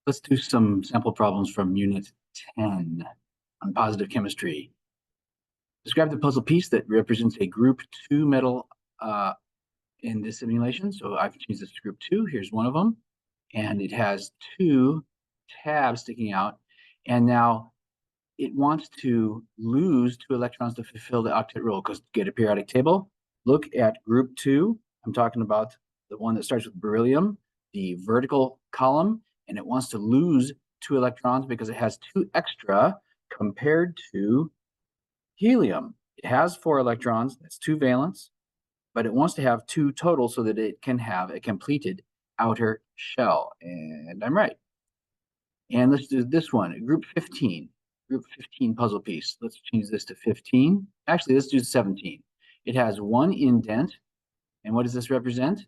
Let's do some sample problems from Unit 10 on positive chemistry. Describe the puzzle piece that represents a group 2 metal in this simulation. So I've changed this to group 2. Here's one of them. And it has 2 tabs sticking out. And now it wants to lose 2 electrons to fulfill the octet rule, because to get a periodic table, look at group 2. I'm talking about the one that starts with beryllium, the vertical column, and it wants to lose 2 electrons because it has 2 extra compared to helium. It has 4 electrons, that's 2 valence, but it wants to have 2 total so that it can have a completed outer shell. And I'm right. And let's do this one, group 15. Group 15 puzzle piece. Let's change this to 15. Actually, let's do 17. It has 1 indent. And what does this represent?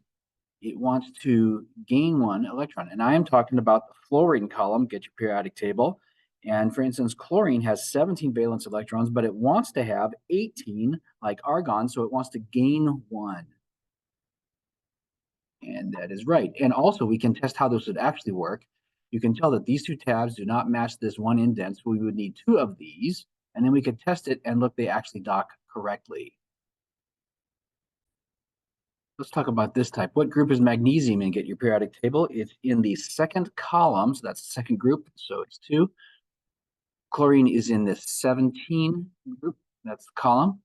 It wants to gain 1 electron. And I am talking about the fluorine column. Get your periodic table. And for instance, chlorine has 17 valence electrons, but it wants to have 18 like argon, so it wants to gain 1. And that is right. And also, we can test how this would actually work. You can tell that these 2 tabs do not match this 1 indent, so we would need 2 of these, and then we could test it and look, they actually dock correctly. Let's talk about this type. What group is magnesium in? Get your periodic table. It's in the second column, so that's the second group, so it's 2. Chlorine is in the 17 group, that's the column.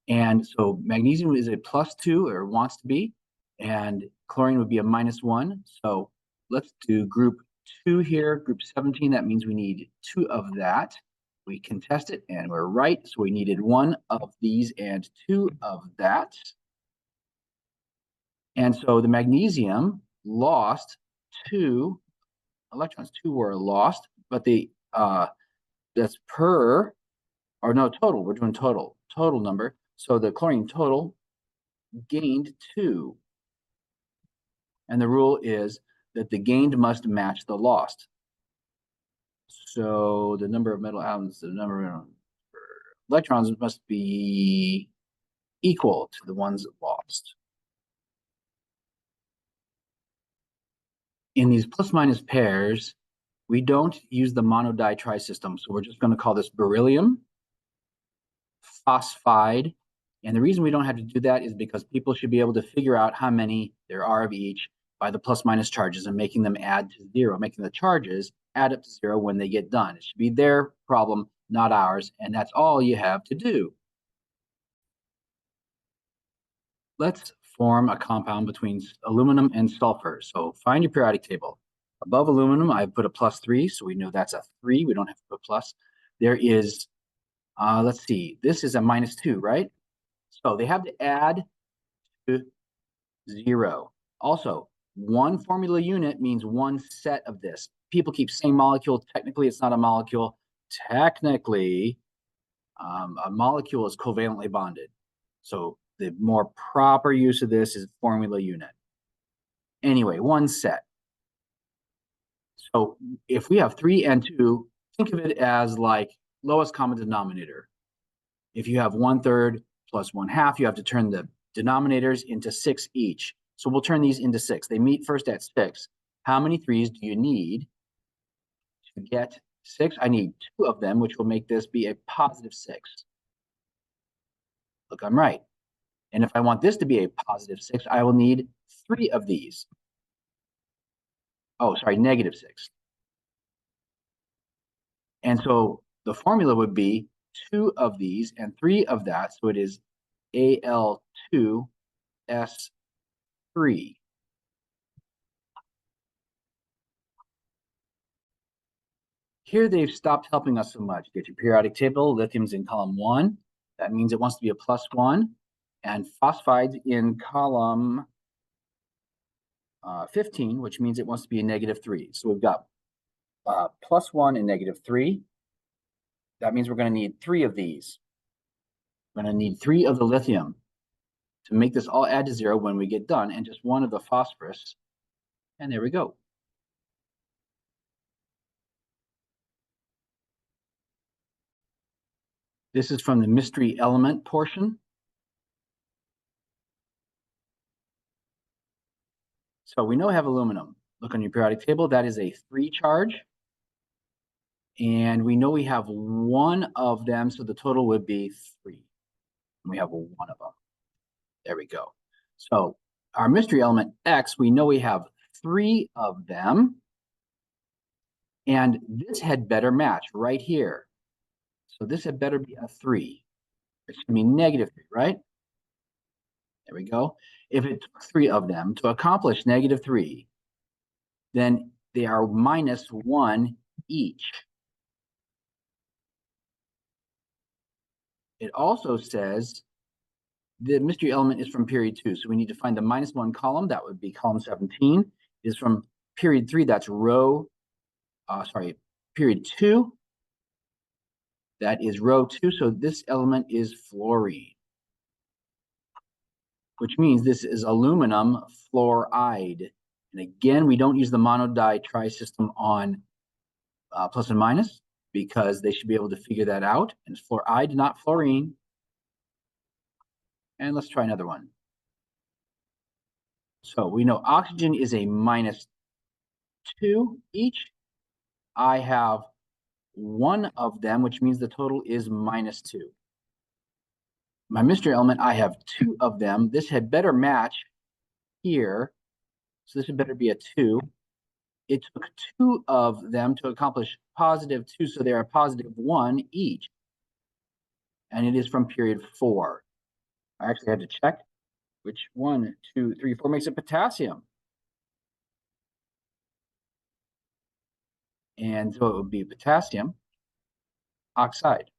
And so magnesium is a +2, or wants to be, and chlorine would be a -1. So let's do group 2 here, group 17. That means we need 2 of that. We can test it, and we're right. So we needed 1 of these and 2 of that. And so the magnesium lost 2 electrons. 2 were lost, but that's per, or no, total. We're doing total number. So the chlorine total gained 2. And the rule is that the gained must match the lost. So the number of metal atoms, the number of electrons must be equal to the ones lost. In these plus-minus pairs, we don't use the monodi system. So we're just going to call this beryllium phosphide. And the reason we don't have to do that is because people should be able to figure out how many there are of each by the plus-minus charges and making them add to 0, making the charges add up to 0 when they get done. It should be their problem, not ours, and that's all you have to do. Let's form a compound between aluminum and sulfur. So find your periodic table. Above aluminum, I've put a +3, so we know that's a 3. We don't have to put plus. There is, let's see, this is a -2, right? So they have to add to 0. Also, 1 formula unit means 1 set of this. People keep saying molecule. Technically, it's not a molecule. Technically, a molecule is covalently bonded. So the more proper use of this is formula unit. Anyway, 1 set. So if we have 3 and 2, think of it as like lowest common denominator. If you have 1/3 plus 1/2, you have to turn the denominators into 6 each. So we'll turn these into 6. They meet first at 6. How many 3s do you need to get 6? I need 2 of them, which will make this be a +6. Look, I'm right. And if I want this to be a +6, I will need 3 of these. Oh, sorry, -6. And so the formula would be 2 of these and 3 of that. So it is Al2S3. Here they've stopped helping us so much. Get your periodic table. Lithium's in column 1. That means it wants to be a +1. And phosphide's in column 15, which means it wants to be a -3. So we've got +1 and -3. That means we're going to need 3 of these. We're going to need 3 of the lithium to make this all add to 0 when we get done, and just 1 of the phosphorus. And there we go. This is from the mystery element portion. So we know we have aluminum. look on your periodic table. That is a 3 charge. And we know we have one of them, so the total would be 3. And we have one of them. There we go. So our mystery element X, we know we have 3 of them. And this had better match right here. So this had better be a 3. It's going to be negative 3, right? There we go. If it took 3 of them to accomplish negative 3, then they are minus 1 each. It also says the mystery element is from period 2. So we need to find the minus 1 column. That would be column 17. Is from period 3. That's period 2. That is row 2. So this element is fluorine, which means this is aluminum fluoride. And again, we don't use the monodi-tri system on plus and minus because they should be able to figure that out. And it's fluoride, not fluorine. And let's try another one. So we know oxygen is a minus 2 each. I have one of them, which means the total is minus 2. My mystery element, I have 2 of them. This had better match here. So this had better be a 2. It took 2 of them to accomplish positive 2, so they are positive 1 each. And it is from period 4. I actually had to check which 1, 2, 3, 4 makes it potassium. And so it would be potassium oxide.